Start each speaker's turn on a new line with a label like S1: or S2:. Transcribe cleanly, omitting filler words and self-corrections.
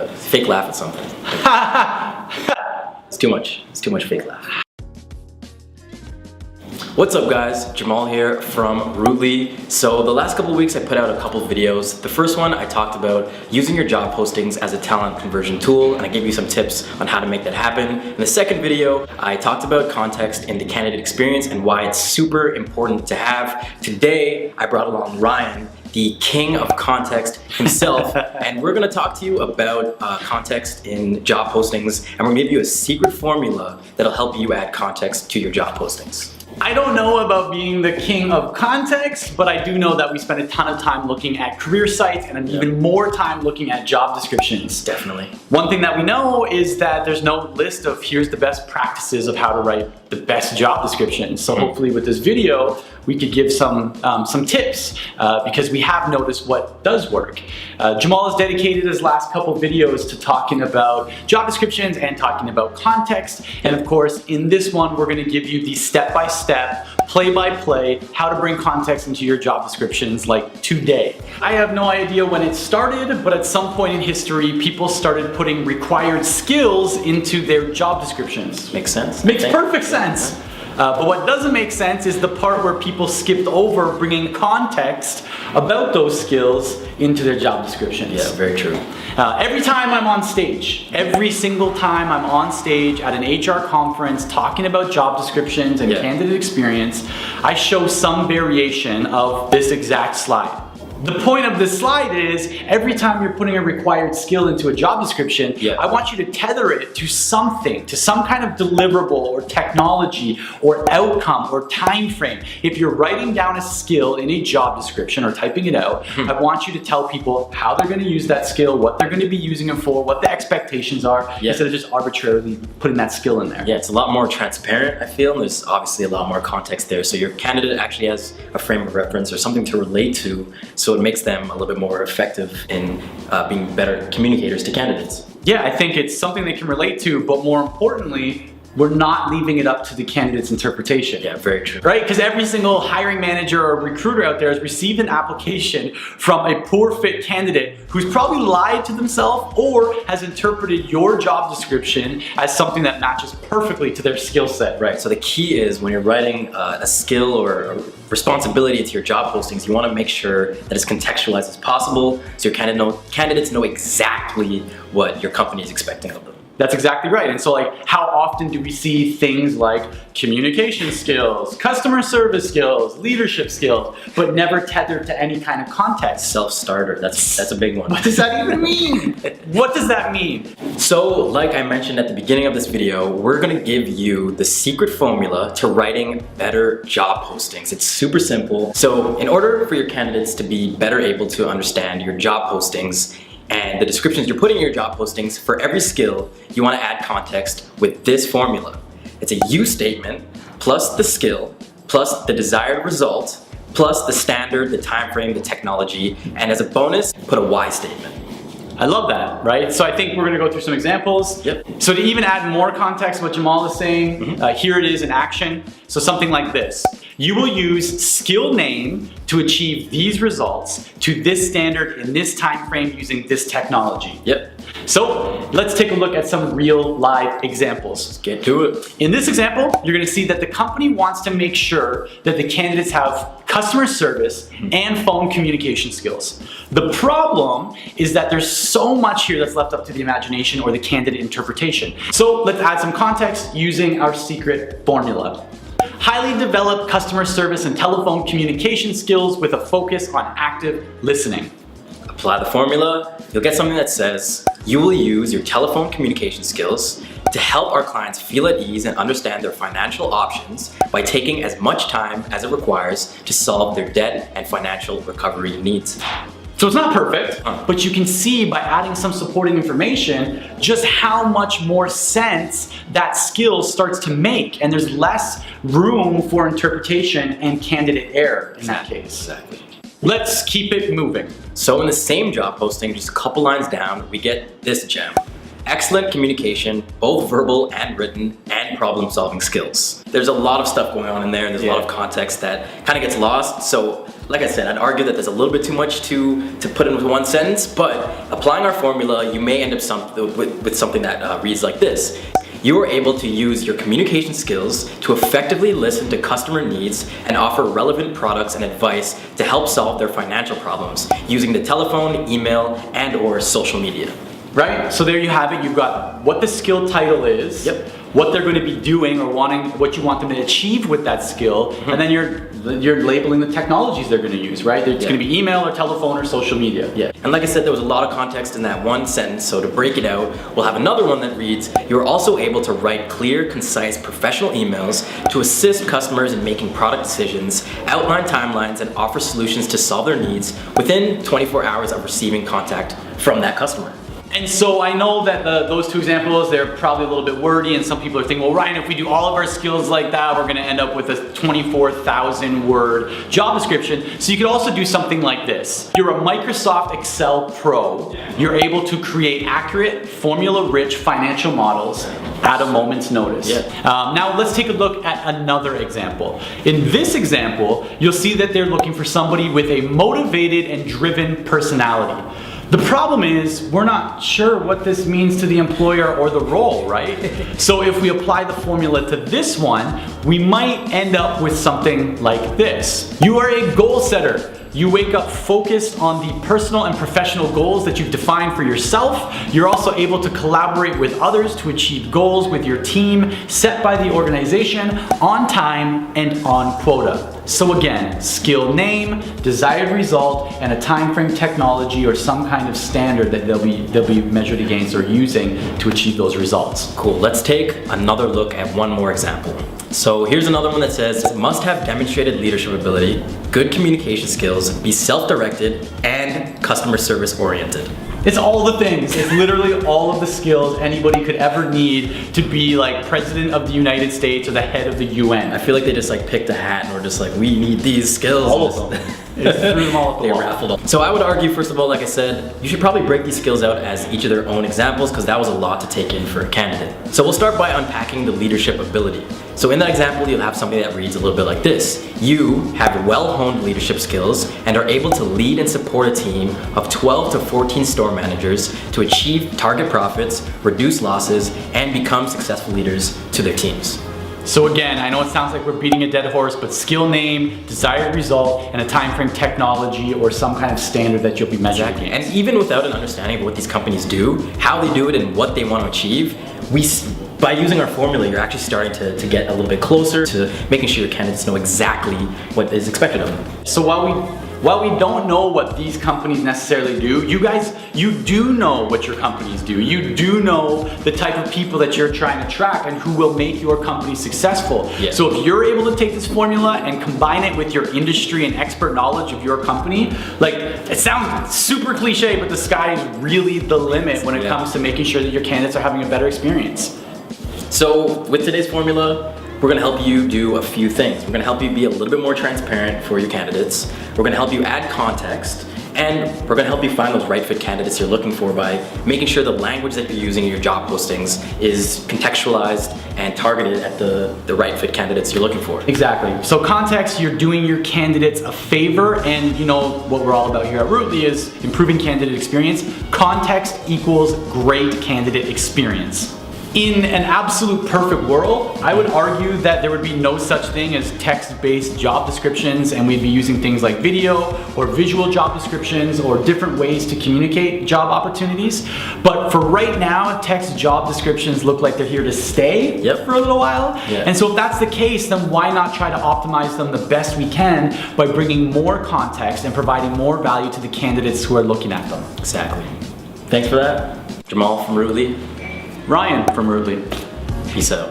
S1: Fake laugh at something. It's too much. It's too much fake laugh. What's up guys, Jamal here from Ruutly. So the last couple of weeks I put out a couple of videos. The first one I talked about using your job postings as a talent conversion tool, and I gave you some tips on how to make that happen. In the second video, I talked about context in the candidate experience and why it's super important to have. Today, I brought along Ryan, the king of context himself, and we're gonna talk to you about context in job postings, and we're gonna give you a secret formula that'll help you add context to your job postings.
S2: I don't know about being the king of context, but I do know that we spend a ton of time looking at career sites and even more time looking at job descriptions.
S1: Definitely.
S2: One thing that we know is that there's no list of here's the best practices of how to write the best job description. So hopefully with this video, we could give some tips because we have noticed what does work. Jamal has dedicated his last couple videos to talking about job descriptions and talking about context. And of course, in this one, we're gonna give you the step-by-step, play-by-play, how to bring context into your job descriptions like today. I have no idea when it started, but at some point in history, people started putting required skills into their job descriptions.
S1: Makes sense.
S2: Makes perfect sense. But what doesn't make sense is the part where people skipped over bringing context about those skills into their job descriptions.
S1: Yeah, very true.
S2: Every time I'm on stage, every single time I'm on stage at an HR conference talking about job descriptions and candidate experience, I show some variation of this exact slide. The point of this slide is every time you're putting a required skill into a job description, I want you to tether it to something, to some kind of deliverable or technology or outcome or time frame. If you're writing down a skill in a job description or typing it out, I want you to tell people how they're going to use that skill, what they're going to be using it for, what the expectations are, instead of just arbitrarily putting that skill in there.
S1: Yeah, it's a lot more transparent, I feel, and there's obviously a lot more context there. So your candidate actually has a frame of reference or something to relate to, so it makes them a little bit more effective in being better communicators to candidates.
S2: Yeah, I think it's something they can relate to, but more importantly, we're not leaving it up to the candidate's interpretation.
S1: Yeah, very true.
S2: Right? Because every single hiring manager or recruiter out there has received an application from a poor fit candidate who's probably lied to themselves or has interpreted your job description as something that matches perfectly to their skill set.
S1: Right, so the key is when you're writing a skill or a responsibility to your job postings, you want to make sure that it's contextualized as possible so your candidates know exactly what your company is expecting of them.
S2: That's exactly right. And so how often do we see things like communication skills, customer service skills, leadership skills, but never tethered to any kind of context?
S1: Self-starter, that's a big one.
S2: What does that even mean? What does that mean?
S1: So like I mentioned at the beginning of this video, we're gonna give you the secret formula to writing better job postings. It's super simple. So in order for your candidates to be better able to understand your job postings and the descriptions you're putting in your job postings, for every skill, you want to add context with this formula. It's a you statement, plus the skill, plus the desired result, plus the standard, the time frame, the technology, and as a bonus, put a why statement.
S2: I love that, right? So I think we're gonna go through some examples. So to even add more context to what Jamal is saying, here it is in action. So something like this. You will use skill name to achieve these results to this standard in this time frame using this technology. So let's take a look at some real live examples.
S1: Let's get to it.
S2: In this example, you're gonna see that the company wants to make sure that the candidates have customer service and phone communication skills. The problem is that there's so much here that's left up to the imagination or the candidate interpretation. So let's add some context using our secret formula. Highly developed customer service and telephone communication skills with a focus on active listening.
S1: Apply the formula, you'll get something that says, you will use your telephone communication skills to help our clients feel at ease and understand their financial options by taking as much time as it requires to solve their debt and financial recovery needs.
S2: So it's not perfect, but you can see by adding some supporting information just how much more sense that skill starts to make, and there's less room for interpretation and candidate error in that case.
S1: Exactly.
S2: Let's keep it moving.
S1: So in the same job posting, just a couple lines down, we get this gem. Excellent communication, both verbal and written, and problem-solving skills. There's a lot of stuff going on in there, and there's a lot of context that kind of gets lost. So Like I said, I'd argue that there's a little bit too much to put into one sentence, but applying our formula, you may end up with something that reads like this. You are able to use your communication skills to effectively listen to customer needs and offer relevant products and advice to help solve their financial problems using the telephone, email, and or social media.
S2: Right? So there you have it. You've got what the skill title is, what they're going to be doing or what you want them to achieve with that skill, and then you're labeling the technologies they're going to use, right? It's going to be email or telephone or social media.
S1: Yeah. And like I said, there was a lot of context in that one sentence, so to break it out, we'll have another one that reads, you're also able to write clear, concise, professional emails to assist customers in making product decisions, outline timelines, and offer solutions to solve their needs within 24 hours of receiving contact from that customer.
S2: And so I know that those two examples, they're probably a little bit wordy, and some people are thinking, well, Ryan, if we do all of our skills like that, we're gonna end up with a 24,000 word job description. So you could also do something like this. You're a Microsoft Excel pro. You're able to create accurate, formula-rich financial models at a moment's notice. Now let's take a look at another example. In this example, you'll see that they're looking for somebody with a motivated and driven personality. The problem is, we're not sure what this means to the employer or the role, right? So if we apply the formula to this one, we might end up with something like this. You are a goal setter. You wake up focused on the personal and professional goals that you've defined for yourself. You're also able to collaborate with others to achieve goals with your team set by the organization on time and on quota. So again, skill name, desired result, and a time frame technology or some kind of standard that they'll be measured against or using to achieve those results.
S1: Cool, let's take another look at one more example. So here's another one that says, must have demonstrated leadership ability, good communication skills, be self-directed, and customer service oriented.
S2: It's all the things. It's literally all of the skills anybody could ever need to be like president of the United States or the head of the UN.
S1: I feel like they just like picked a hat and were just like, we need these skills.
S2: All of them. They threw them all at the wall.
S1: Raffled them. So I would argue, first of all, like I said, you should probably break these skills out as each of their own examples because that was a lot to take in for a candidate. So we'll start by unpacking the leadership ability. So in that example, you'll have something that reads a little bit like this. You have well-honed leadership skills and are able to lead and support a team of 12 to 14 store managers to achieve target profits, reduce losses, and become successful leaders to their teams.
S2: So again, I know it sounds like we're beating a dead horse, but skill name, desired result, and a time frame technology or some kind of standard that you'll be measuring against.
S1: And even without an understanding of what these companies do, how they do it, and what they want to achieve, by using our formula, you're actually starting to get a little bit closer to making sure your candidates know exactly what is expected of them.
S2: So while we don't know what these companies necessarily do, you do know what your companies do. You do know the type of people that you're trying to track and who will make your company successful.
S1: Yeah.
S2: So if you're able to take this formula and combine it with your industry and expert knowledge of your company, like, it sounds super cliche, but the sky is really the limit when it comes to making sure that your candidates are having a better experience.
S1: So with today's formula, we're gonna help you do a few things. We're gonna help you be a little bit more transparent for your candidates. We're gonna help you add context, and we're gonna help you find those right fit candidates you're looking for by making sure the language that you're using in your job postings is contextualized and targeted at the right fit candidates you're looking for.
S2: Exactly. So context, you're doing your candidates a favor, and you know what we're all about here at Ruutly is improving candidate experience. Context equals great candidate experience. In an absolute perfect world, I would argue that there would be no such thing as text-based job descriptions, and we'd be using things like video or visual job descriptions or different ways to communicate job opportunities. But for right now, text job descriptions look like they're here to stay for a little while. And so if that's the case, then why not try to optimize them the best we can by bringing more context and providing more value to the candidates who are looking at them.
S1: Exactly. Thanks for that. Jahmal from Ruutly.
S2: Ryan from Ruutly.
S1: Peace out.